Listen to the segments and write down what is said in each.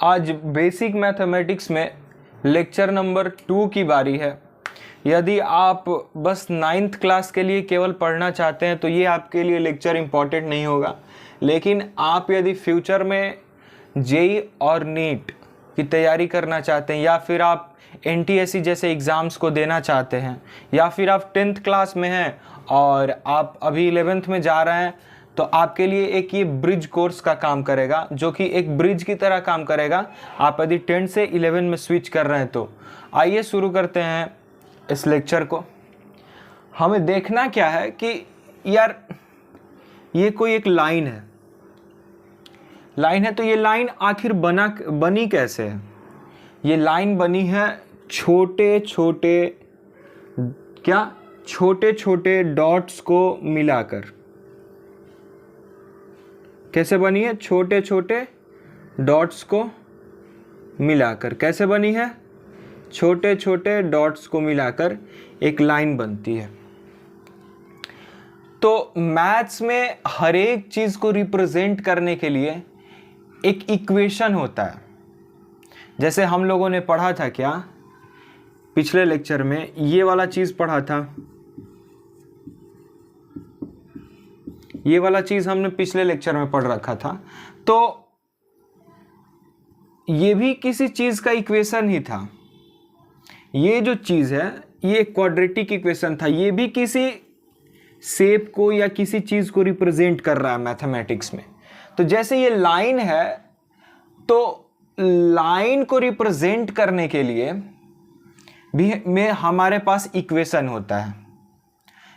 आज basic mathematics में lecture number 2 की बारी है। यदि आप बस 9th क्लास के लिए केवल पढ़ना चाहते हैं तो ये आपके लिए लेक्चर इम्पॉर्टेंट नहीं होगा, लेकिन आप यदि फ्यूचर में जेई और नीट की तैयारी करना चाहते हैं या फिर आप NTSC जैसे एग्ज़ाम्स को देना चाहते हैं या फिर आप 10th क्लास में हैं और आप अभी 11th में जा रहे हैं तो आपके लिए एक ये ब्रिज कोर्स का काम करेगा, जो कि एक ब्रिज की तरह काम करेगा। आप यदि 10 से 11 में स्विच कर रहे हैं तो आइए शुरू करते हैं इस लेक्चर को। हमें देखना क्या है कि यार ये कोई एक लाइन है तो ये लाइन आखिर बनी कैसे है। ये लाइन बनी है छोटे छोटे डॉट्स को मिलाकर। कैसे बनी है? छोटे छोटे डॉट्स को मिलाकर। कैसे बनी है? छोटे छोटे डॉट्स को मिलाकर एक लाइन बनती है। तो मैथ्स में हर एक चीज को रिप्रेजेंट करने के लिए एक इक्वेशन होता है। जैसे हम लोगों ने पढ़ा था क्या पिछले लेक्चर में, ये वाला चीज पढ़ा था। ये वाला चीज हमने पिछले लेक्चर में पढ़ रखा था। तो ये भी किसी चीज का इक्वेशन ही था। ये जो चीज है ये क्वाड्रेटिक इक्वेशन था। ये भी किसी शेप को या किसी चीज को रिप्रेजेंट कर रहा है मैथमेटिक्स में। तो जैसे ये लाइन है तो लाइन को रिप्रेजेंट करने के लिए भी हमारे पास इक्वेशन होता है।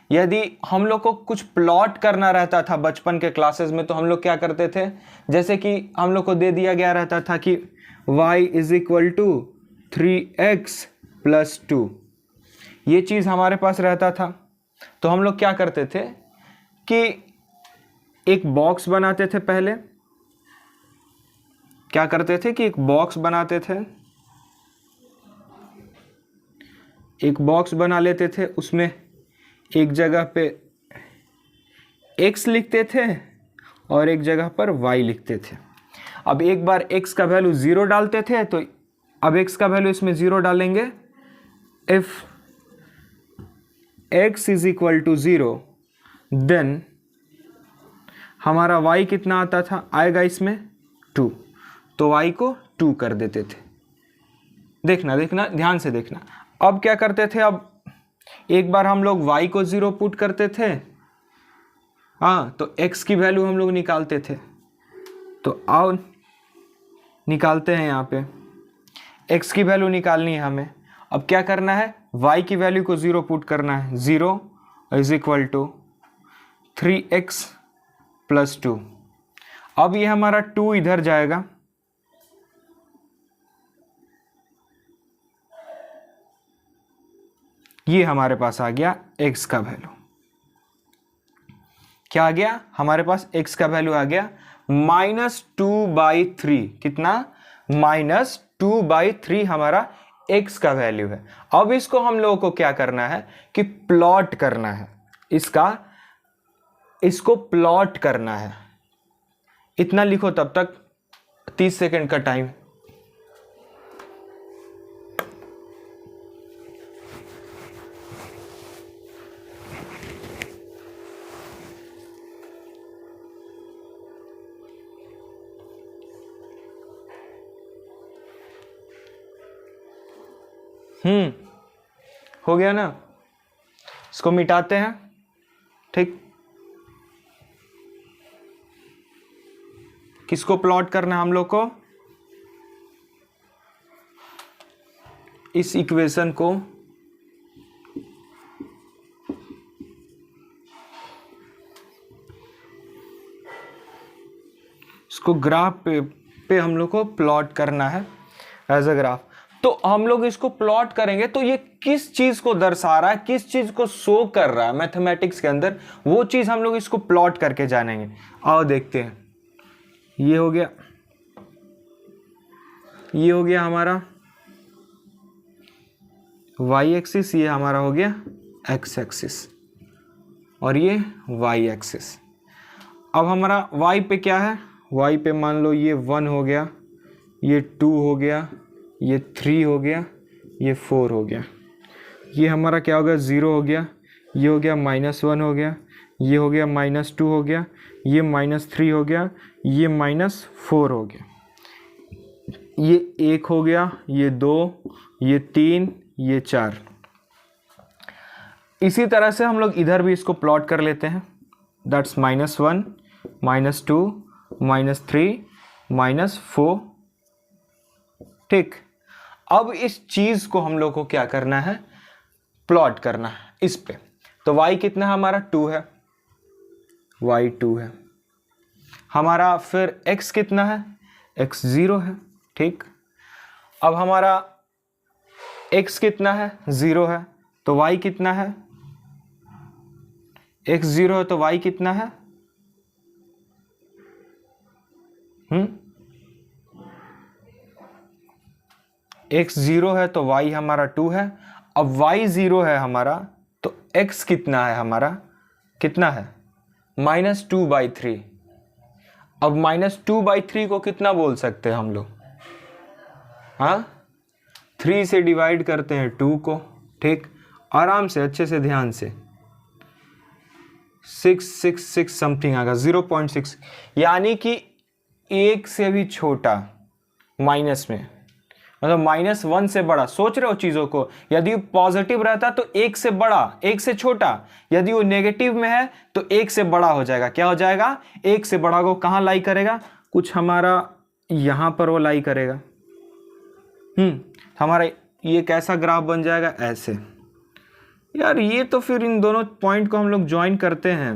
यदि हम लोग को कुछ प्लॉट करना रहता था बचपन के क्लासेस में तो हम लोग क्या करते थे, जैसे कि हम लोग को दे दिया गया रहता था कि y = 3x + 2, ये चीज़ हमारे पास रहता था। तो हम लोग क्या करते थे कि एक बॉक्स बनाते थे। पहले क्या करते थे कि एक बॉक्स बनाते थे, एक बॉक्स बना लेते थे। उसमें एक जगह पे x लिखते थे और एक जगह पर y लिखते थे। अब एक बार x का वैल्यू 0 डालते थे तो अब x का वैल्यू इसमें 0 डालेंगे। इफ x = 0 देन हमारा y कितना आता था, आएगा इसमें 2, तो y को 2 कर देते थे। देखना ध्यान से देखना। अब क्या करते थे, अब एक बार हम लोग y को 0 पुट करते थे, हाँ, तो x की वैल्यू हम लोग निकालते थे। तो आओ निकालते हैं। यहाँ पे x की वैल्यू निकालनी है हमें। अब क्या करना है, y की वैल्यू को 0 पुट करना है। 0 = 3x + 2। अब ये हमारा 2 इधर जाएगा, ये हमारे पास आ गया x का वैल्यू। क्या आ गया हमारे पास? x का वैल्यू आ गया -2/3। कितना? -2/3 हमारा x का वैल्यू है। अब इसको हम लोगों को क्या करना है कि प्लॉट करना है। इसको प्लॉट करना है। इतना लिखो, तब तक 30 सेकंड का टाइम। हो गया ना? इसको मिटाते हैं। ठीक, किसको प्लॉट करना है हम लोग को? इस इक्वेशन को इसको ग्राफ पे हम लोग को प्लॉट करना है एज अ ग्राफ। तो हम लोग इसको प्लॉट करेंगे तो ये किस चीज को दर्शा रहा है, किस चीज को शो कर रहा है मैथमेटिक्स के अंदर, वो चीज हम लोग इसको प्लॉट करके जानेंगे। आओ देखते हैं। ये हो गया हमारा y एक्सिस, ये हमारा हो गया x एक्सिस और ये y एक्सिस। अब हमारा y पे क्या है, y पे मान लो ये 1 हो गया, ये 2 हो गया, ये 3 हो गया, ये 4 हो गया। ये हमारा क्या हो गया, 0 हो गया, ये हो गया -1 हो गया, ये हो गया -2 हो गया, ये -3 हो गया, ये -4 हो गया, ये 1 हो गया, ये 2, ये 3, ये 4। इसी तरह से हम लोग इधर भी इसको प्लॉट कर लेते हैं। दैट्स -1, -2, -3, -4। ठीक, अब इस चीज को हम लोग को क्या करना है, प्लॉट करना है इस पे। तो y कितना है हमारा, 2 है, y 2 है हमारा। फिर x कितना है, x 0 है। ठीक, अब हमारा x कितना है, 0 है, तो y कितना है, x 0 है तो y कितना है, x 0 है तो y हमारा 2 है। अब y 0 है हमारा, तो x कितना है हमारा, कितना है, -2/3। अब -2/3 को कितना बोल सकते हैं हम लोग, हाँ, 3 से डिवाइड करते हैं 2 को। ठीक, आराम से, अच्छे से, ध्यान से, 666 समथिंग आएगा, 0.6, यानी कि 1 से भी छोटा माइनस में, मतलब -1 से बड़ा। सोच रहे हो चीज़ों को, यदि पॉजिटिव रहता तो 1 से बड़ा, 1 से छोटा, यदि वो नेगेटिव में है तो 1 से बड़ा हो जाएगा। क्या हो जाएगा, 1 से बड़ा को कहाँ लाई करेगा, कुछ हमारा यहाँ पर वो लाई करेगा। हमारा ये कैसा ग्राफ बन जाएगा, ऐसे। यार ये तो फिर इन दोनों पॉइंट को हम लोग ज्वाइन करते हैं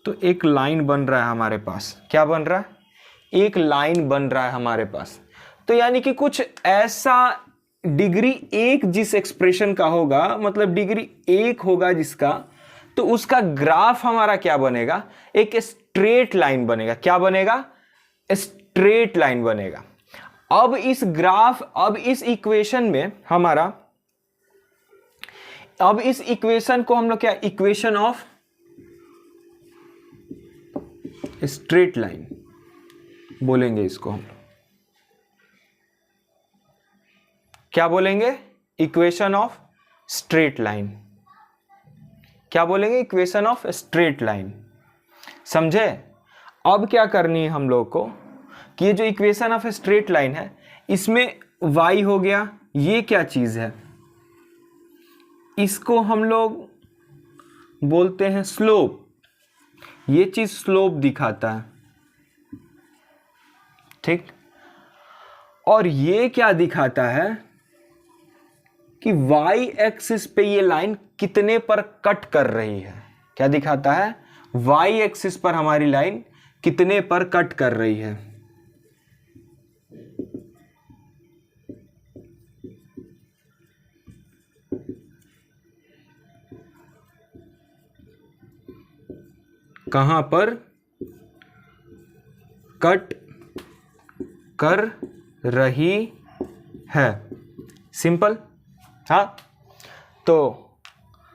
तो एक लाइन बन रहा है हमारे पास। क्या बन रहा है, एक लाइन बन रहा है हमारे पास। तो यानी कि कुछ ऐसा डिग्री 1 जिस एक्सप्रेशन का होगा, मतलब डिग्री 1 होगा जिसका, तो उसका ग्राफ हमारा क्या बनेगा, एक स्ट्रेट लाइन बनेगा। क्या बनेगा, स्ट्रेट लाइन बनेगा। अब इस ग्राफ, अब इस इक्वेशन में हमारा, अब इस इक्वेशन को हम लोग क्या, इक्वेशन ऑफ स्ट्रेट लाइन बोलेंगे इसको हम लोग। क्या बोलेंगे, इक्वेशन ऑफ स्ट्रेट लाइन। क्या बोलेंगे, इक्वेशन ऑफ स्ट्रेट लाइन। समझे। अब क्या करनी है हम लोग को, कि ये जो इक्वेशन ऑफ स्ट्रेट लाइन है, इसमें y हो गया, ये क्या चीज है, इसको हम लोग बोलते हैं स्लोप। ये चीज स्लोप दिखाता है। ठीक, और ये क्या दिखाता है कि y एक्सिस पे ये लाइन कितने पर कट कर रही है। क्या दिखाता है, y एक्सिस पर हमारी लाइन कितने पर कट कर रही है। कहां पर कट कर रही है, सिंपल। हाँ, तो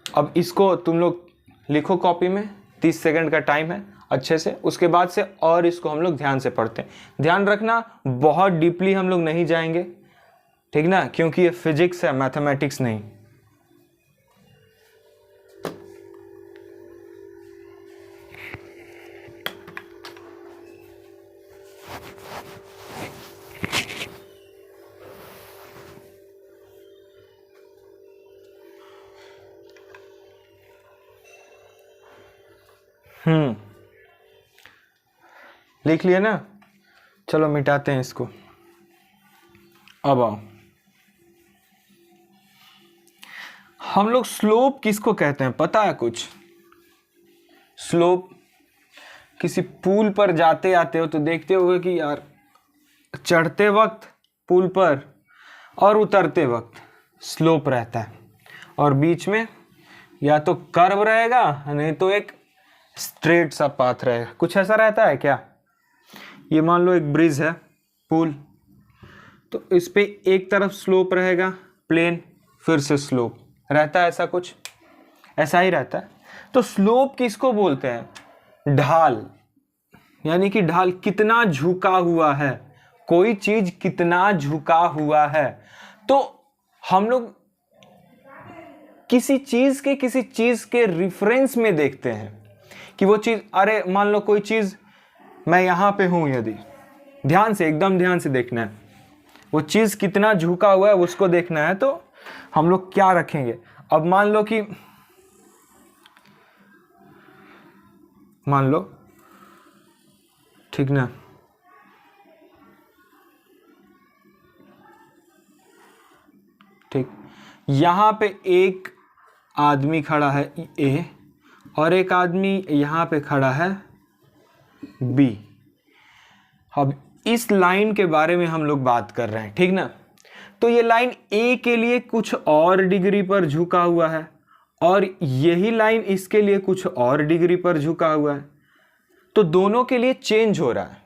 अब इसको तुम लोग लिखो कॉपी में, 30 सेकंड का टाइम है अच्छे से। उसके बाद से और इसको हम लोग ध्यान से पढ़ते हैं। ध्यान रखना, बहुत डीपली हम लोग नहीं जाएंगे, ठीक ना, क्योंकि ये फिजिक्स है, मैथमेटिक्स नहीं। लिख लिया ना, चलो मिटाते हैं इसको। अब आओ, हम लोग स्लोप किसको कहते हैं पता है कुछ? स्लोप, किसी पुल पर जाते आते हो तो देखते होगे कि यार चढ़ते वक्त पुल पर और उतरते वक्त स्लोप रहता है, और बीच में या तो कर्व रहेगा नहीं तो एक स्ट्रेट सा पाथ रहेगा। कुछ ऐसा रहता है क्या? ये मान लो एक ब्रिज है, पुल, तो इस पे एक तरफ स्लोप रहेगा प्लेन, फिर से स्लोप रहता है, ऐसा कुछ ऐसा ही रहता है। तो स्लोप किसको बोलते हैं? ढाल, यानी कि ढाल कितना झुका हुआ है, कोई चीज कितना झुका हुआ है। तो हम लोग किसी चीज के रिफरेंस में देखते हैं कि वो चीज, अरे मान लो कोई चीज, मैं यहां पे हूं, यदि ध्यान से, एकदम ध्यान से देखना है, वो चीज कितना झुका हुआ है उसको देखना है, तो हम लोग क्या रखेंगे। अब मान लो कि, मान लो, ठीक ना, ठीक, यहां पे एक आदमी खड़ा है ए, और एक आदमी यहां पे खड़ा है बी। अब इस लाइन के बारे में हम लोग बात कर रहे हैं, ठीक ना। तो ये लाइन ए के लिए कुछ और डिग्री पर झुका हुआ है, और यही लाइन इसके लिए कुछ और डिग्री पर झुका हुआ है, तो दोनों के लिए चेंज हो रहा है।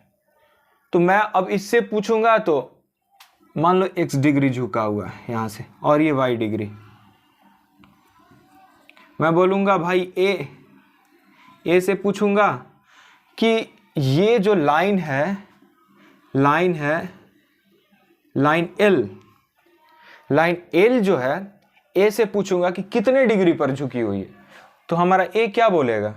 तो मैं अब इससे पूछूंगा, तो मान लो x डिग्री झुका हुआ है यहां से, और ये y डिग्री, मैं बोलूंगा भाई ए से पूछूंगा कि ये जो लाइन है लाइन L जो है, ए से पूछूंगा कि कितने डिग्री पर झुकी हुई है, तो हमारा ए क्या बोलेगा,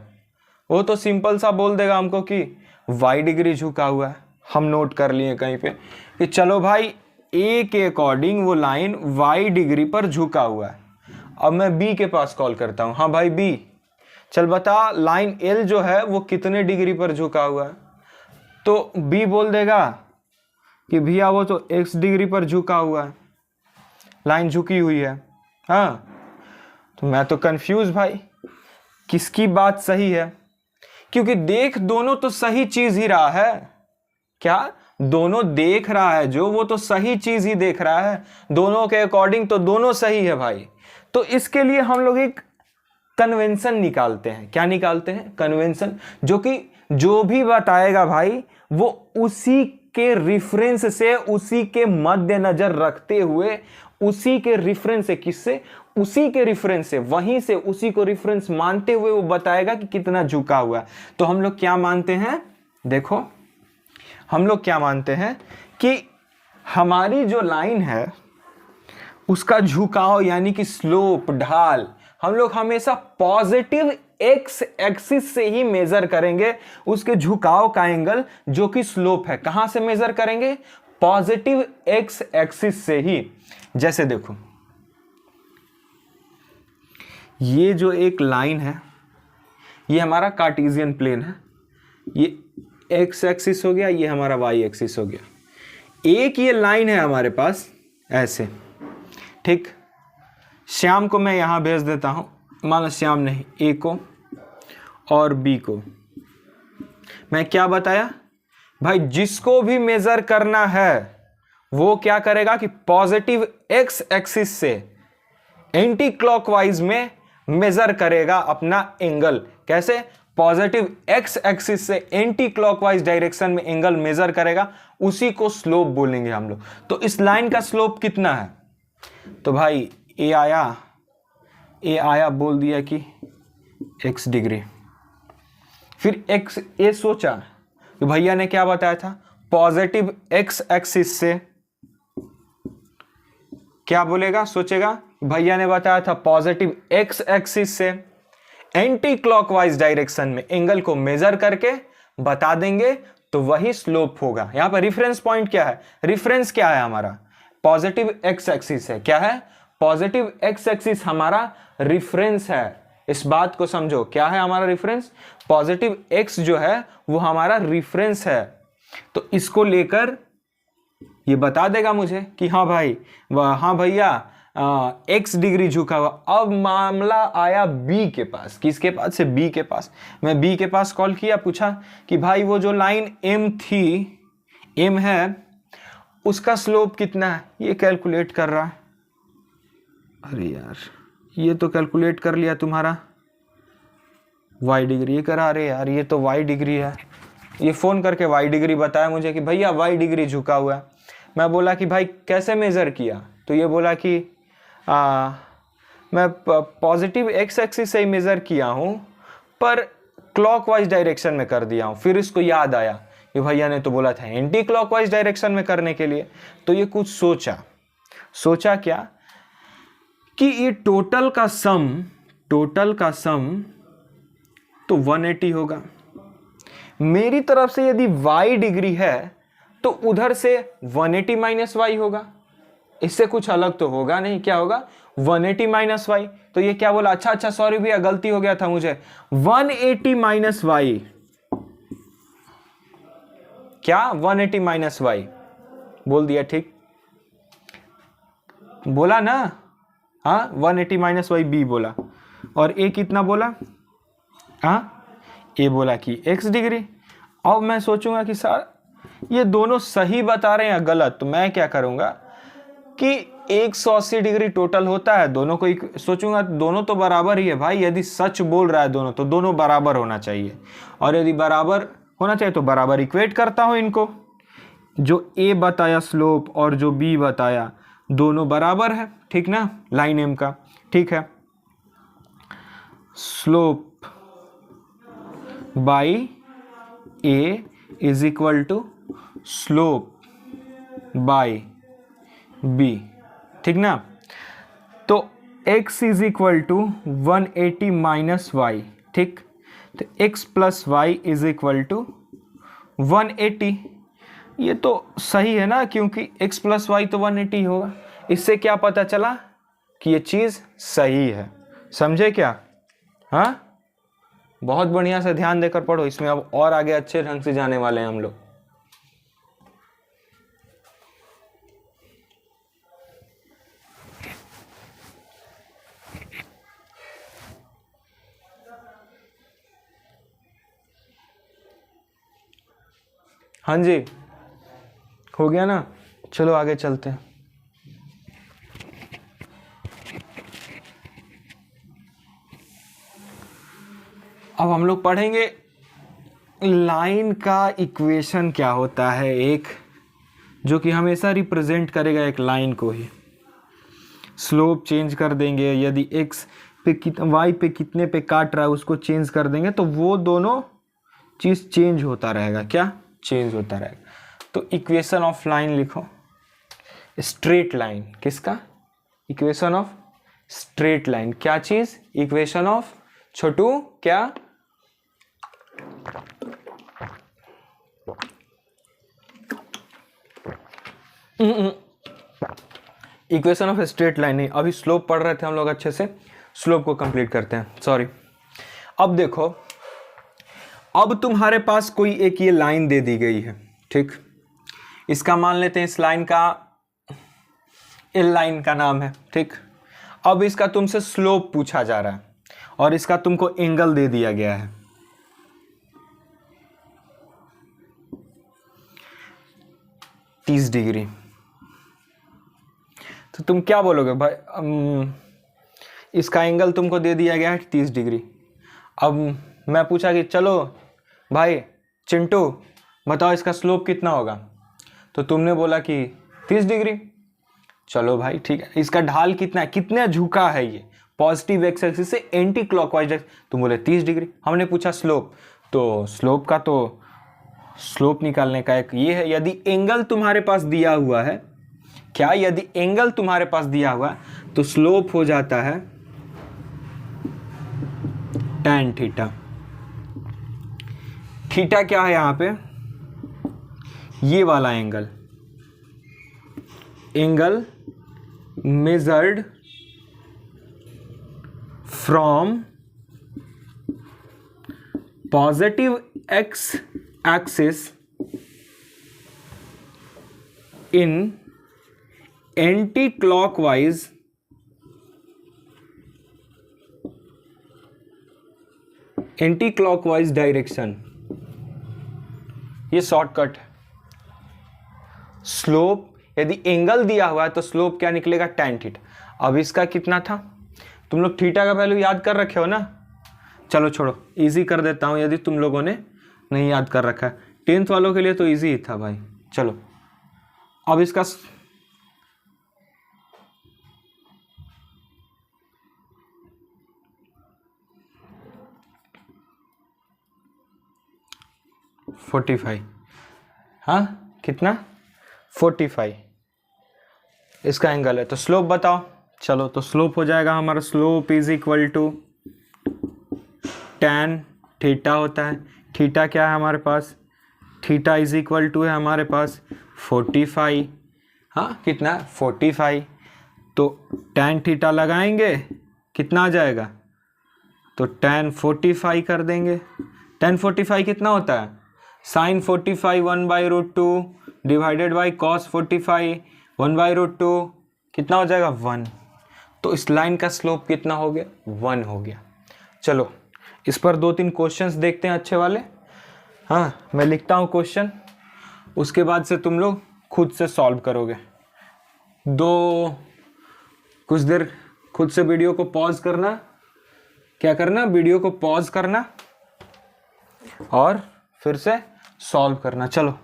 वो तो सिंपल सा बोल देगा हमको कि y डिग्री झुका हुआ है। हम नोट कर लिए कहीं पे कि चलो भाई ए के अकॉर्डिंग वो लाइन y डिग्री पर झुका हुआ है। अब मैं बी के पास कॉल करता हूं, हाँ भाई बी, चल बता लाइन L जो है वो कितने डिग्री पर झुका हुआ है। तो बी बोल देगा कि भैया वो तो x डिग्री पर झुका हुआ है, लाइन झुकी हुई है। हाँ, तो मैं तो कंफ्यूज भाई, किसकी बात सही है, क्योंकि देख दोनों तो सही चीज ही रहा है। क्या दोनों देख रहा है जो, वो तो सही चीज ही देख रहा है, दोनों के अकॉर्डिंग तो दोनों सही है भाई। तो इसके लिए हम लोग एक कन्वेंशन निकालते हैं। क्या निकालते हैं? कन्वेंशन, जो कि जो भी बताएगा भाई वो उसी के रिफरेंस से, उसी के मद्देनजर रखते हुए, उसी के रिफरेंस से, किससे? उसी के रिफरेंस से, वहीं से उसी को रिफरेंस मानते हुए वो बताएगा कि कितना झुका हुआ है। तो हम लोग क्या मानते हैं, देखो हम लोग क्या मानते हैं कि हमारी जो लाइन है उसका झुकाव यानी कि स्लोप, ढाल, हम लोग हमेशा पॉजिटिव एक्स एक्सिस से ही मेजर करेंगे उसके झुकाव का एंगल, जो कि स्लोप है। कहां से मेजर करेंगे? पॉजिटिव एक्स एक्सिस से ही। जैसे देखो ये जो एक लाइन है ये हमारा कार्टेशियन प्लेन है, ये एक्स एक्सिस हो गया, ये हमारा वाई एक्सिस हो गया। एक ये लाइन है हमारे पास ऐसे, ठीक। श्याम को मैं यहां भेज देता हूं, मानो श्याम नहीं, ए को और बी को। मैं क्या बताया भाई, जिसको भी मेजर करना है वो क्या करेगा कि पॉजिटिव एक्स एक्सिस से एंटी क्लॉकवाइज में मेजर करेगा अपना एंगल। कैसे? पॉजिटिव एक्स एक्सिस से एंटी क्लॉकवाइज डायरेक्शन में एंगल मेजर करेगा, उसी को स्लोप बोलेंगे हम लोग। तो इस लाइन का स्लोप कितना है? तो भाई ए आया बोल दिया कि x डिग्री। फिर x ए सोचा कि भैया ने क्या बताया था, पॉजिटिव x एक्सिस से क्या बोलेगा, सोचेगा भैया ने बताया था पॉजिटिव x एक्सिस से एंटी क्लॉकवाइज डायरेक्शन में एंगल को मेजर करके बता देंगे, तो वही स्लोप होगा। यहां पर रिफरेंस पॉइंट क्या है? रिफरेंस क्या है हमारा? पॉजिटिव x एक्सिस है। क्या है? पॉजिटिव x एक्सिस हमारा रिफरेंस है। इस बात को समझो, क्या है हमारा रिफरेंस? पॉजिटिव x जो है वो हमारा रिफरेंस है। तो इसको लेकर ये बता देगा मुझे कि हाँ भाई, हाँ भैया x डिग्री झुका हुआ। अब मामला आया b के पास। किसके पास? से b के पास। मैं b के पास कॉल किया, पूछा कि भाई वो जो लाइन m थी, m है, उसका स्लोप कितना है? ये कैलकुलेट कर रहा है। अरे यार, ये तो कैलकुलेट कर लिया तुम्हारा y डिग्री, ये करा। अरे यार, ये तो y डिग्री है। ये फ़ोन करके y डिग्री बताया मुझे कि भैया y डिग्री झुका हुआ है। मैं बोला कि भाई कैसे मेज़र किया? तो ये बोला कि मैं पॉजिटिव x एक्सिस से ही मेज़र किया हूँ, पर क्लॉकवाइज डायरेक्शन में कर दिया हूँ। फिर इसको याद आया ये भैया ने तो बोला था एंटी क्लॉकवाइज डायरेक्शन में करने के लिए। तो ये कुछ सोचा क्या कि ये टोटल का सम तो 180 होगा। मेरी तरफ से यदि y डिग्री है तो उधर से 180 माइनस वाई होगा, इससे कुछ अलग तो होगा नहीं। क्या होगा? 180 माइनस वाई। तो ये क्या बोला? अच्छा सॉरी भैया, गलती हो गया था मुझे। 180 माइनस वाई, क्या 180 माइनस वाई बोल दिया? ठीक बोला ना? हाँ, 180 माइनस वाई बी बोला। और ए कितना बोला? हाँ, ए बोला कि x डिग्री। अब मैं सोचूंगा कि सर ये दोनों सही बता रहे हैं या गलत, तो मैं क्या करूंगा कि 180 डिग्री टोटल होता है दोनों को। सोचूंगा दोनों तो बराबर ही है भाई, यदि सच बोल रहा है दोनों तो दोनों बराबर होना चाहिए, और यदि बराबर होना चाहिए तो बराबर इक्वेट करता हूं इनको। जो a बताया स्लोप और जो b बताया दोनों बराबर है, ठीक ना, लाइन m का। ठीक है, slope by a is equal to slope by b, ठीक ना। तो x is equal to 180 minus y, ठीक। तो x plus y is equal to 180। ये तो सही है ना, क्योंकि x प्लस वाई तो 180 होगा। इससे क्या पता चला कि ये चीज सही है। समझे क्या? हाँ, बहुत बढ़िया से ध्यान देकर पढ़ो, इसमें अब और आगे अच्छे ढंग से जाने वाले हैं हम लोग। हाँ जी, हो गया ना? चलो आगे चलते हैं। अब हम लोग पढ़ेंगे लाइन का इक्वेशन क्या होता है, एक जो कि हमेशा रिप्रेजेंट करेगा एक लाइन को ही। स्लोप चेंज कर देंगे, यदि x पे y पे कितने पे काट रहा है उसको चेंज कर देंगे तो वो दोनों चीज चेंज होता रहेगा। क्या चेंज होता रहेगा? तो इक्वेशन ऑफ लाइन लिखो, स्ट्रेट लाइन। किसका? Equation of straight line. क्या चीज? इक्वेशन ऑफ छोटू क्या? इक्वेशन ऑफ स्ट्रेट लाइन नहीं, अभी स्लोप पढ़ रहे थे हम लोग, अच्छे से स्लोप को कंप्लीट करते हैं, सॉरी। अब देखो, अब तुम्हारे पास कोई एक ये लाइन दे दी गई है, ठीक। इसका मान लेते हैं इस लाइन का एल लाइन का नाम है, ठीक। अब इसका तुमसे स्लोप पूछा जा रहा है और इसका तुमको एंगल दे दिया गया है। तीस डिग्री। तो तुम क्या बोलोगे भाई? इसका एंगल तुमको दे दिया गया है 30 डिग्री। अब मैं पूछा कि चलो भाई चिंटू बताओ इसका स्लोप कितना होगा, तो तुमने बोला कि 30 डिग्री। चलो भाई ठीक है, इसका ढाल कितना है, कितना झुका है ये पॉजिटिव एक्स एक्सिस से एंटी क्लॉकवाइज, तुम बोले 30 डिग्री। हमने पूछा स्लोप, तो स्लोप का तो स्लोप निकालने का एक ये है, यदि एंगल तुम्हारे पास दिया हुआ है, क्या यदि एंगल तुम्हारे पास दिया हुआ है तो स्लोप हो जाता है tan थीटा। थीटा क्या है यहां पे? ये वाला angle, angle measured from positive x axis in anti clockwise direction. ये शॉर्टकट है। स्लोप यदि एंगल दिया हुआ है तो स्लोप क्या निकलेगा? tan theta. अब इसका कितना था? तुम लोग थीटा का वैल्यू याद कर रखे हो ना? चलो छोड़ो, इजी कर देता हूं यदि तुम लोगों ने नहीं याद कर रखा है। 10th वालों के लिए तो इजी ही था भाई। चलो अब इसका हाँ कितना 45 इसका एंगल है। तो स्लोप बताओ। चलो तो स्लोप हो जाएगा हमारा, slope is equal to tan theta होता है। थीटा क्या है हमारे पास, थीटा इज इक्वल टू है हमारे पास 45। हाँ कितना 45। तो tan थीटा लगाएंगे कितना आ जाएगा, तो tan 45 कर देंगे। tan 45 कितना होता है, sin 45 1/√2 डिवाइडेड बाई cos 45 1/√2 कितना हो जाएगा 1। तो इस लाइन का स्लोप कितना हो गया 1 हो गया। चलो इस पर 2-3 क्वेश्चंस देखते हैं अच्छे वाले। हाँ मैं लिखता हूँ क्वेश्चन, उसके बाद से तुम लोग खुद से सॉल्व करोगे। कुछ देर खुद से वीडियो को पॉज करना, क्या करना, वीडियो को पॉज करना और फिर से सॉल्व करना। चलो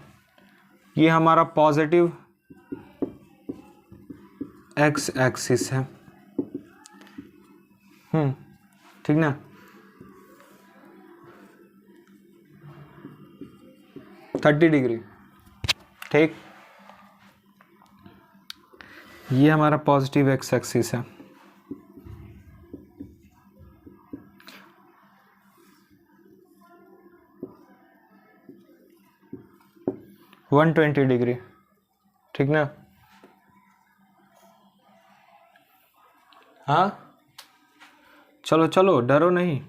ये हमारा पॉजिटिव एक्स एक्सिस है, ठीक ना। थर्टी डिग्री, ठीक। ये हमारा पॉजिटिव एक्स एक्सिस है। वन 120 डिग्री, ठीक ना। हाँ चलो चलो डरो नहीं।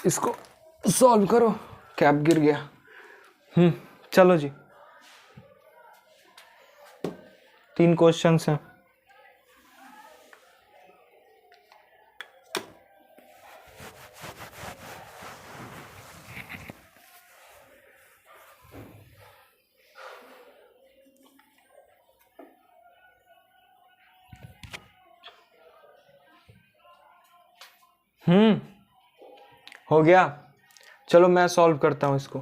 इसको सॉल्व करो, कैप गिर गया। चलो जी 3 क्वेश्चंस हैं। हो गया। चलो मैं सॉल्व करता हूं इसको।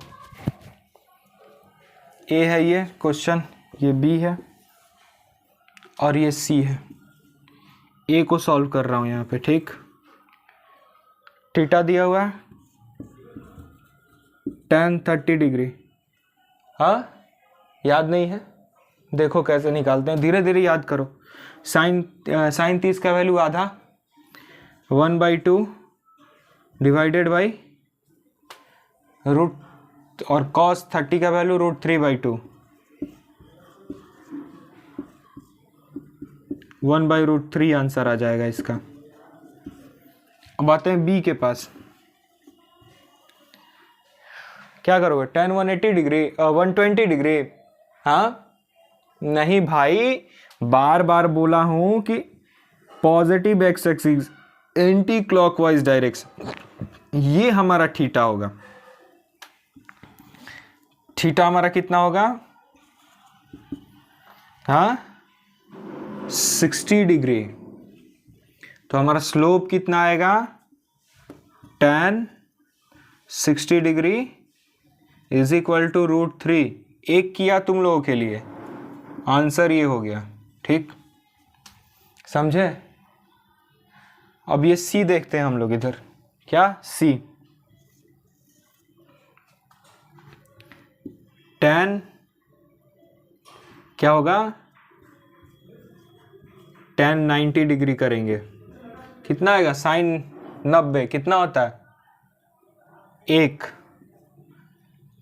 ए है ये क्वेश्चन, ये बी है और ये सी है। ए को सॉल्व कर रहा हूं यहाँ पे, ठीक। थीटा दिया हुआ है tan 30 डिग्री। हाँ याद नहीं है, देखो कैसे निकालते हैं, धीरे धीरे याद करो। साइन 30 का वैल्यू आधा 1/2 डिवाइडेड बाई रूट, और cos 30 का वैल्यू √3/2 1/√3 आंसर आ जाएगा इसका। अब आते हैं बी के पास। क्या करोगे, tan 180 डिग्री 120 डिग्री। हाँ नहीं भाई, बार बार बोला हूं कि positive x axis anti clockwise direction, ये हमारा थीटा होगा। थीटा हमारा कितना होगा, हाँ 60 डिग्री। तो हमारा स्लोप कितना आएगा, tan 60 degree is equal to √3। एक किया तुम लोगों के लिए, आंसर ये हो गया, ठीक समझे। अब ये सी देखते हैं हम लोग इधर, क्या सी, tan क्या होगा, tan 90 डिग्री करेंगे, कितना आएगा, sin 90 कितना होता है 1,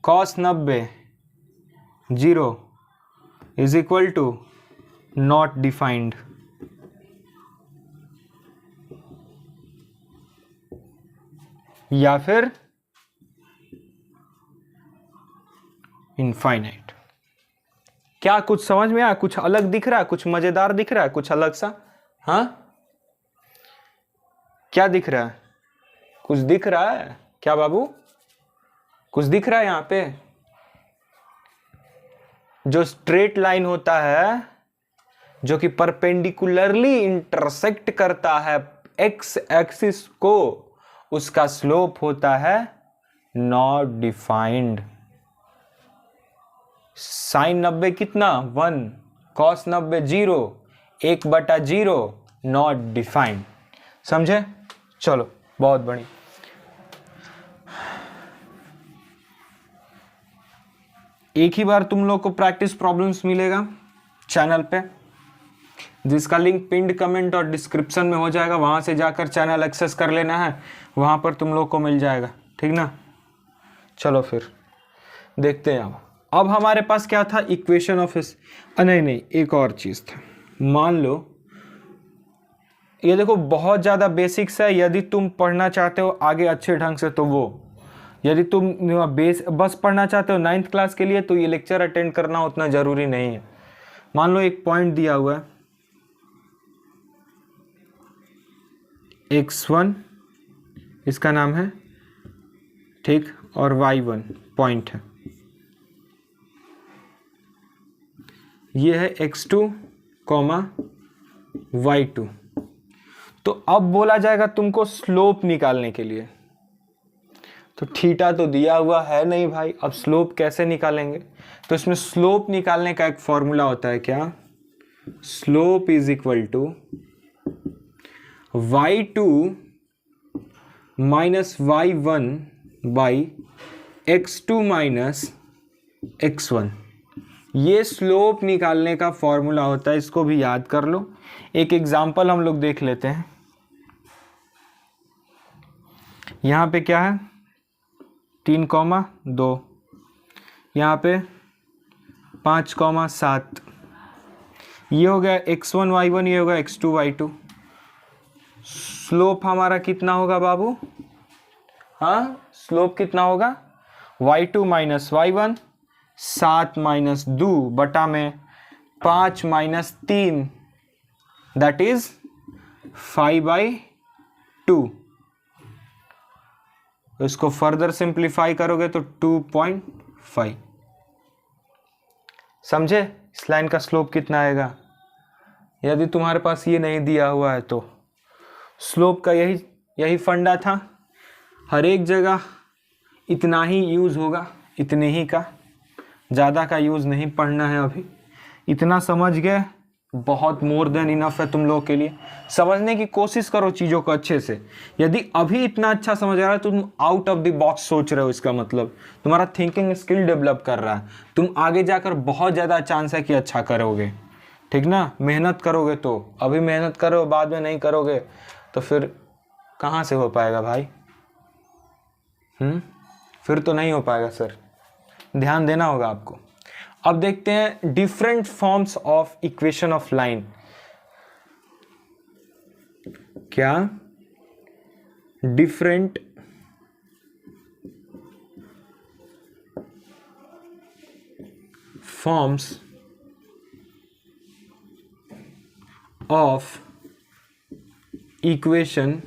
cos 90 0 is equal to not defined. या फिर इनफाइनाइट। क्या कुछ समझ में आया, कुछ अलग दिख रहा है, कुछ मजेदार दिख रहा है, कुछ अलग सा। हाँ क्या दिख रहा है, कुछ दिख रहा है क्या बाबू, कुछ दिख रहा है यहां पे। जो स्ट्रेट लाइन होता है, जो कि परपेंडिकुलरली इंटरसेक्ट करता है एक्स एक्सिस को, उसका स्लोप होता है नॉट डिफाइंड। साइन 90 कितना 1, कॉस 90 0, 1/0, नॉट डिफाइंड। समझे? चलो बहुत बढ़िया। एक ही बार तुम लोग को प्रैक्टिस प्रॉब्लम्स मिलेगा चैनल पे, जिसका लिंक पिंड कमेंट और डिस्क्रिप्शन में हो जाएगा, वहां से जाकर चैनल एक्सेस कर लेना है, वहां पर तुम लोग को मिल जाएगा, ठीक ना। चलो फिर देखते हैं। अब हमारे पास क्या था, इक्वेशन ऑफ नहीं एक और चीज था। मान लो ये देखो बहुत ज़्यादा बेसिक्स है, यदि तुम पढ़ना चाहते हो आगे अच्छे ढंग से तो वो, यदि तुम बस पढ़ना चाहते हो 9th क्लास के लिए तो ये लेक्चर अटेंड करना उतना ज़रूरी नहीं है। मान लो एक पॉइंट दिया हुआ है x1, इसका नाम है, ठीक, और y1 पॉइंट है, ये है x2, y2। तो अब बोला जाएगा तुमको स्लोप निकालने के लिए, तो थीटा तो दिया हुआ है नहीं भाई, अब स्लोप कैसे निकालेंगे। तो इसमें स्लोप निकालने का एक फॉर्मूला होता है, क्या, slope is equal to y2 minus y1 by x2 minus x1। ये स्लोप निकालने का फॉर्मूला होता है, इसको भी याद कर लो। एक एग्जांपल हम लोग देख लेते हैं। यहाँ पे क्या है 3,2, यहाँ पे 5,7, ये हो गया x1 y1, ये होगा x2 y2। स्लोप हमारा कितना होगा बाबू, हाँ स्लोप कितना होगा y2 माइनस y1, 7 माइनस 2 बटा में 5 माइनस 3, दैट इज 5/2। इसको फर्दर सिंप्लीफाई करोगे तो 2.5। समझे इस लाइन का स्लोप कितना आएगा। यदि तुम्हारे पास ये नहीं दिया हुआ है तो स्लोप का यही फंडा था, हर एक जगह इतना ही यूज़ होगा, इतने ही का, ज़्यादा का यूज़ नहीं पढ़ना है। अभी इतना समझ गए, बहुत मोर देन इनफ है तुम लोगों के लिए। समझने की कोशिश करो चीज़ों को अच्छे से। यदि अभी इतना अच्छा समझ आ रहा है तो तुम आउट ऑफ द बॉक्स सोच रहे हो, इसका मतलब तुम्हारा थिंकिंग स्किल डेवलप कर रहा है, तुम आगे जाकर बहुत ज़्यादा चांस है कि अच्छा करोगे, ठीक ना। मेहनत करोगे तो, अभी मेहनत करो बाद में नहीं करोगे तो फिर कहाँ से हो पाएगा भाई, फिर तो नहीं हो पाएगा सर, ध्यान देना होगा आपको। अब देखते हैं different forms of equation of line. क्या, different forms of equation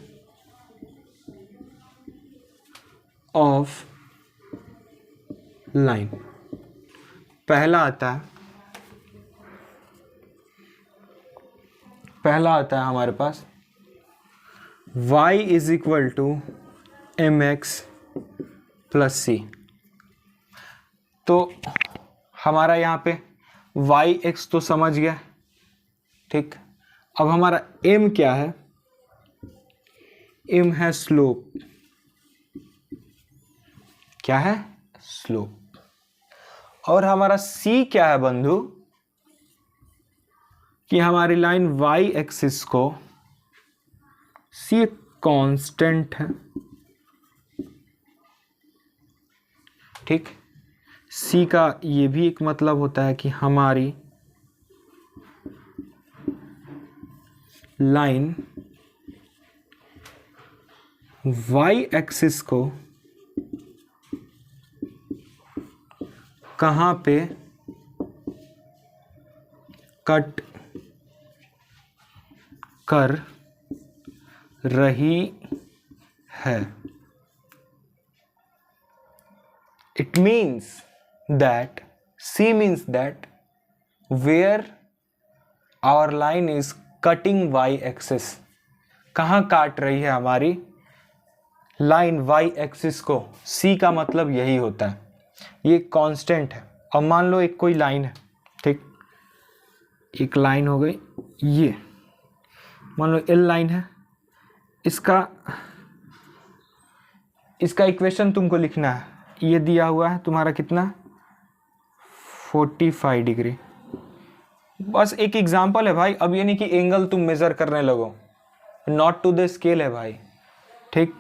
of line. पहला आता है हमारे पास y is equal to mx plus c। तो हमारा यहाँ पे yx तो समझ गया, ठीक। अब हमारा m क्या है, m है स्लोप। क्या है, स्लोप। और हमारा c क्या है बंधु, कि हमारी लाइन y एक्सिस को, c एक कांस्टेंट है, ठीक। c का ये भी एक मतलब होता है कि हमारी लाइन y एक्सिस को कहाँ पे कट कर रही है। It means that C means that where our line is cutting y axis, कहाँ काट रही है हमारी लाइन y एक्सिस को, C का मतलब यही होता है। ये कांस्टेंट है, अब मान लो एक कोई लाइन है, ठीक, एक लाइन हो गई, ये मान लो एल लाइन है, इसका इक्वेशन तुमको लिखना है, ये दिया हुआ है तुम्हारा कितना 45 डिग्री। बस एक एग्जांपल है भाई, अब ये नहीं कि एंगल तुम मेजर करने लगो, नॉट टू द स्केल है भाई, ठीक,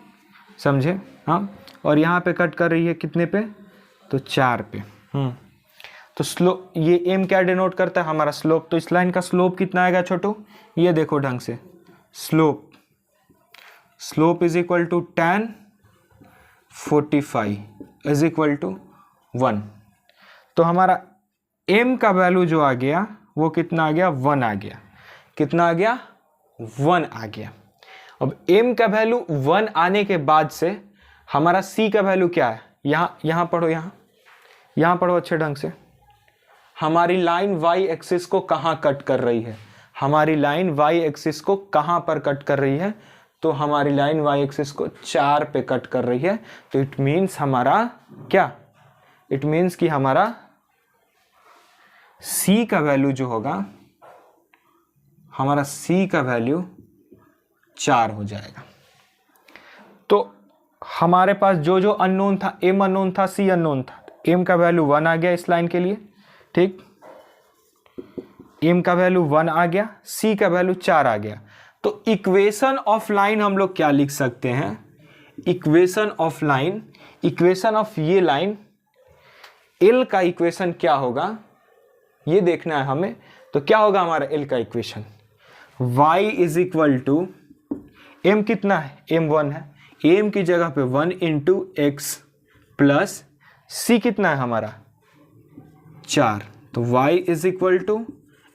समझे? हाँ, और यहाँ पे कट कर रही है कितने पे, तो 4 पे। तो स्लोप, ये एम क्या डिनोट करता है, हमारा स्लोप। तो इस लाइन का स्लोप कितना आएगा छोटू, ये देखो ढंग से, slope is equal to tan 45 is equal to 1। तो हमारा m का वैल्यू जो आ गया वो कितना आ गया, 1 आ गया। कितना आ गया, 1 आ गया। अब m का वैल्यू 1 आने के बाद से हमारा c का वैल्यू क्या है, यहाँ पढ़ो, यहाँ पढ़ो अच्छे ढंग से। हमारी लाइन y एक्सिस को कहाँ कट कर रही है, हमारी लाइन y एक्सिस को कहाँ पर कट कर रही है, तो हमारी लाइन y एक्सिस को 4 पे कट कर रही है। तो इट मीन्स हमारा क्या, इट मीन्स कि हमारा c का वैल्यू जो होगा, हमारा c का वैल्यू 4 हो जाएगा। तो हमारे पास जो जो अननोन था, m अननोन था, c अननोन था, m का वैल्यू 1 आ गया इस लाइन के लिए, ठीक, m का वैल्यू 1 आ गया, c का वैल्यू 4 आ गया। तो इक्वेशन ऑफ लाइन हम लोग क्या लिख सकते हैं, equation of line, equation of ये लाइन L का इक्वेशन क्या होगा ये देखना है हमें। तो क्या होगा हमारा L का equation, y is equal to, m कितना है, m 1 है, m की जगह पे 1 इंटू एक्स प्लस c कितना है हमारा 4, तो y is equal to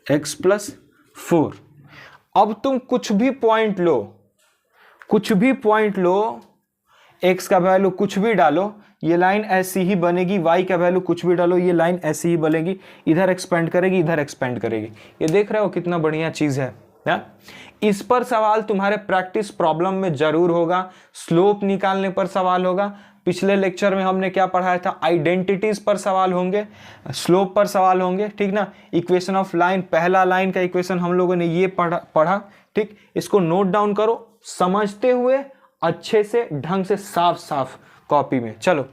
x plus 4। अब तुम कुछ भी पॉइंट लो, कुछ भी पॉइंट लो, x का वैल्यू कुछ भी डालो, ये लाइन ऐसी ही बनेगी, y का वैल्यू कुछ भी डालो, ये लाइन ऐसी ही बनेगी, इधर एक्सपेंड करेगी, इधर एक्सपेंड करेगी। ये देख रहे हो कितना बढ़िया चीज है ना? इस पर सवाल तुम्हारे प्रैक्टिस प्रॉब्लम में जरूर होगा, स्लोप निकालने पर सवाल होगा। पिछले लेक्चर में हमने क्या पढ़ाया था, आइडेंटिटीज पर सवाल होंगे, स्लोप पर सवाल होंगे, ठीक ना। इक्वेशन ऑफ लाइन, पहला लाइन का इक्वेशन हम लोगों ने ये पढ़ा, ठीक। इसको नोट डाउन करो, समझते हुए अच्छे से ढंग से साफ साफ कॉपी में। चलो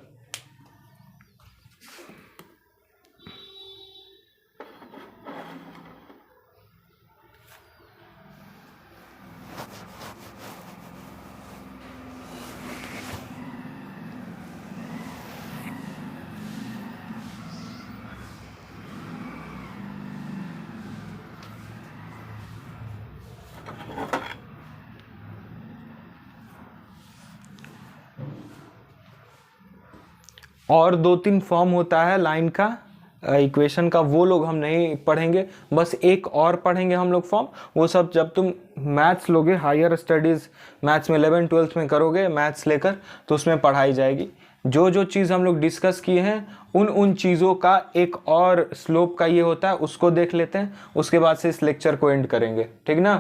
और 2-3 फॉर्म होता है लाइन का, इक्वेशन का, वो लोग हम नहीं पढ़ेंगे, बस एक और पढ़ेंगे हम लोग फॉर्म। वो सब जब तुम मैथ्स लोगे, हायर स्टडीज़ मैथ्स में 11th-12th में करोगे मैथ्स लेकर, तो उसमें पढ़ाई जाएगी। जो जो चीज़ हम लोग डिस्कस किए हैं उन चीज़ों का एक और स्लोप का ये होता है, उसको देख लेते हैं, उसके बाद से इस लेक्चर को एंड करेंगे, ठीक ना।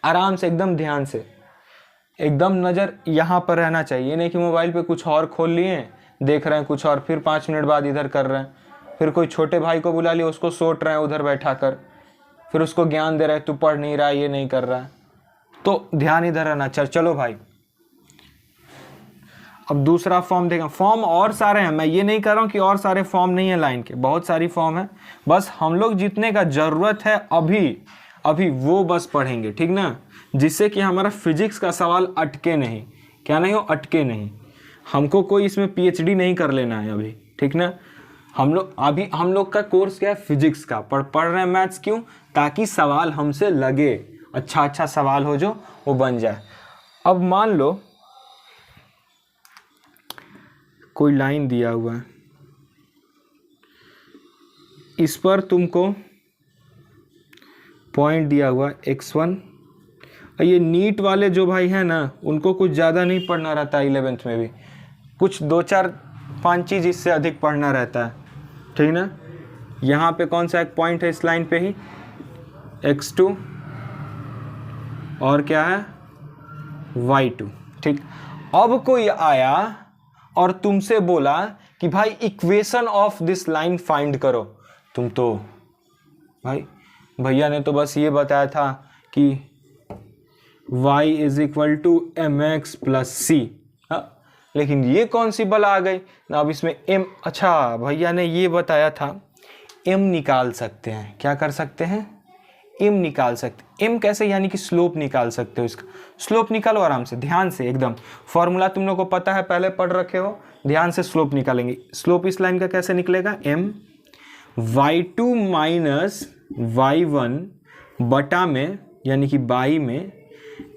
आराम से, एकदम ध्यान से, एकदम नज़र यहाँ पर रहना चाहिए, नहीं कि मोबाइल पे कुछ और खोल लिए, देख रहे हैं कुछ और, फिर 5 मिनट बाद इधर कर रहे हैं, फिर कोई छोटे भाई को बुला लिया, उसको सोट रहे हैं उधर बैठा कर, फिर उसको ज्ञान दे रहे हैं, तू पढ़ नहीं रहा, ये नहीं कर रहा है, तो ध्यान इधर रहना चाहिए। चलो भाई, अब दूसरा फॉर्म देखें। फॉर्म और सारे हैं, मैं ये नहीं कर रहा हूँ कि और सारे फॉर्म नहीं है लाइन के, बहुत सारी फॉर्म है, बस हम लोग जितने का ज़रूरत है अभी वो बस पढ़ेंगे, ठीक ना, जिससे कि हमारा फिजिक्स का सवाल अटके नहीं, क्या नहीं हो, अटके नहीं। हमको कोई इसमें पीएचडी नहीं कर लेना है अभी, ठीक ना। हम लोग का कोर्स क्या है, फिजिक्स का। पढ़ रहे हैं मैथ्स, क्यों, ताकि सवाल हमसे लगे, अच्छा सवाल हो जो वो बन जाए। अब मान लो कोई लाइन दिया हुआ है, इस पर तुमको पॉइंट दिया हुआ x1, और ये नीट वाले जो भाई हैं ना, उनको कुछ ज़्यादा नहीं पढ़ना रहता है 11th में भी, कुछ 2-4-5 चीज़ इससे अधिक पढ़ना रहता है, ठीक ना। यहाँ पे कौन सा एक पॉइंट है इस लाइन पे ही, x2, और क्या है y2, ठीक। अब कोई आया और तुमसे बोला कि भाई equation of this line find करो, तुम तो भाई भैया ने तो बस ये बताया था कि y is equal to M X plus C, लेकिन ये कौन सी बला आ गई ना। अब इसमें m, अच्छा भैया ने ये बताया था m निकाल सकते हैं। क्या कर सकते हैं? m निकाल सकते। m कैसे? यानी कि स्लोप निकाल सकते हो। इसका स्लोप निकालो आराम से, ध्यान से एकदम। फॉर्मूला तुम लोग को पता है, पहले पढ़ रखे हो, ध्यान से स्लोप निकालेंगे। स्लोप इस लाइन का कैसे निकलेगा? m y2 माइनस y1 बटा में, यानी कि बाई में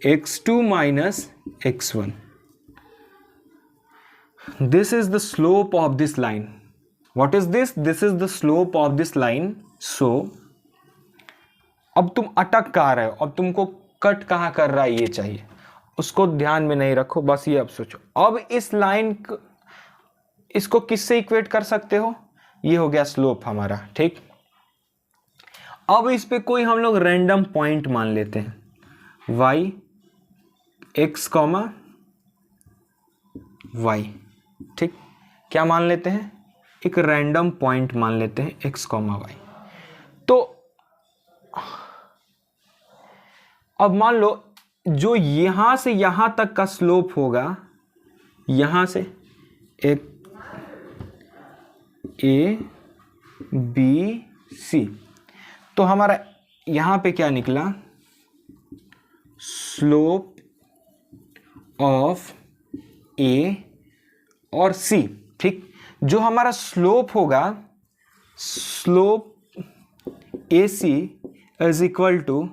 x2 minus x1। This is the slope of this line. What is this? This is the slope of this line. So, अब तुम अटक कहाँ रहे हो, अब तुमको कट कहाँ कर रहा है ये चाहिए, उसको ध्यान में नहीं रखो, बस ये अब सोचो। अब इस लाइन इसको किससे इक्वेट कर सकते हो? ये हो गया स्लोप हमारा, ठीक। अब इस पे कोई हम लोग रैंडम पॉइंट मान लेते हैं, y x कॉमा y, ठीक। क्या मान लेते हैं? एक रैंडम पॉइंट मान लेते हैं x कॉमा y। तो अब मान लो जो यहां से यहां तक का स्लोप होगा, यहां से एक a b c, तो हमारा यहां पे क्या निकला? स्लोप ऑफ a और c, ठीक। जो हमारा स्लोप होगा, slope AC is equal to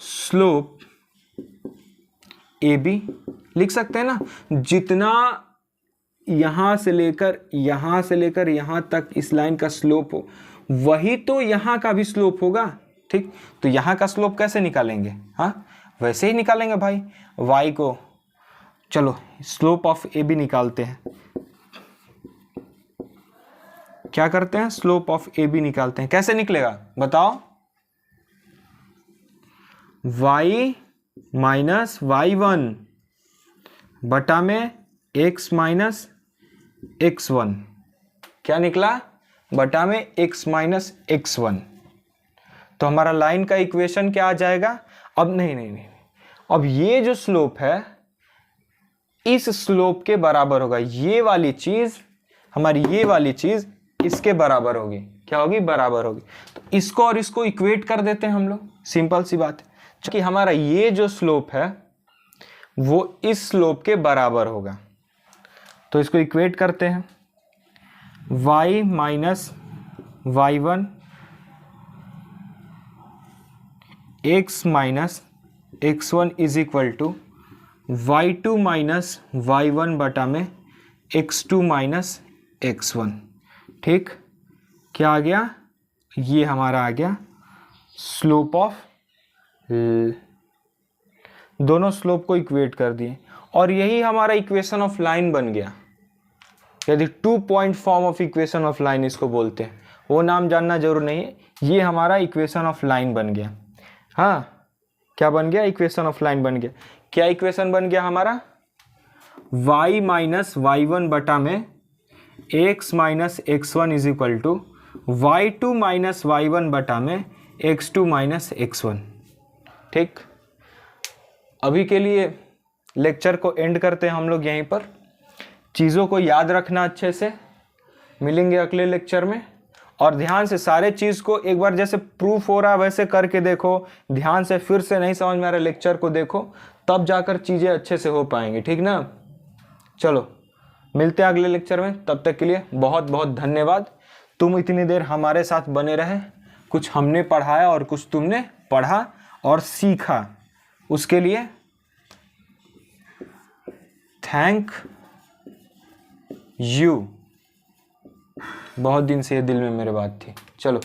slope AB, लिख सकते हैं ना। जितना यहां से लेकर यहां तक इस लाइन का स्लोप हो, वही तो यहां का भी स्लोप होगा, ठीक। तो यहां का स्लोप कैसे निकालेंगे? हाँ, वैसे ही निकालेंगे भाई। y को, चलो स्लोप ऑफ AB निकालते हैं। क्या करते हैं? स्लोप ऑफ AB निकालते हैं। कैसे निकलेगा बताओ? y माइनस y1 बटा में x माइनस x1। क्या निकला? बटा में x माइनस x1। तो हमारा लाइन का इक्वेशन क्या आ जाएगा? अब नहीं, अब ये जो स्लोप है इस स्लोप के बराबर होगा। ये वाली चीज, हमारी ये वाली चीज इसके बराबर होगी। क्या होगी? बराबर होगी। तो इसको और इसको इक्वेट कर देते हैं हम लोग, सिंपल सी बात है। कि हमारा ये जो स्लोप है वो इस स्लोप के बराबर होगा, तो इसको इक्वेट करते हैं। y minus y1 x minus x1 is equal to y2 minus y1 बटा में x2 माइनस x1, ठीक। क्या आ गया? ये हमारा आ गया स्लोप ऑफ, दोनों स्लोप को इक्वेट कर दिए और यही हमारा इक्वेशन ऑफ लाइन बन गया। यदि 2 point form of equation of line इसको बोलते हैं, वो नाम जानना जरूर नहीं है। ये हमारा इक्वेशन ऑफ लाइन बन गया। हाँ, क्या बन गया? इक्वेशन ऑफ लाइन बन गया। क्या इक्वेशन बन गया हमारा? y माइनस y1 बटा में x minus x1 is equal to y2 minus y1 बटा में x2 माइनस x1, ठीक। अभी के लिए लेक्चर को एंड करते हैं हम लोग यहीं पर। चीज़ों को याद रखना अच्छे से, मिलेंगे अगले लेक्चर में। और ध्यान से सारे चीज़ को एक बार जैसे प्रूफ हो रहा है वैसे करके देखो, ध्यान से। फिर से नहीं समझ में आ रहा लेक्चर को देखो, तब जाकर चीज़ें अच्छे से हो पाएंगी, ठीक ना। चलो मिलते हैं अगले लेक्चर में, तब तक के लिए बहुत बहुत धन्यवाद। तुम इतनी देर हमारे साथ बने रहे, कुछ हमने पढ़ाया और कुछ तुमने पढ़ा और सीखा, उसके लिए थैंक यू। बहुत दिन से ये दिल में मेरे बात थी। चलो।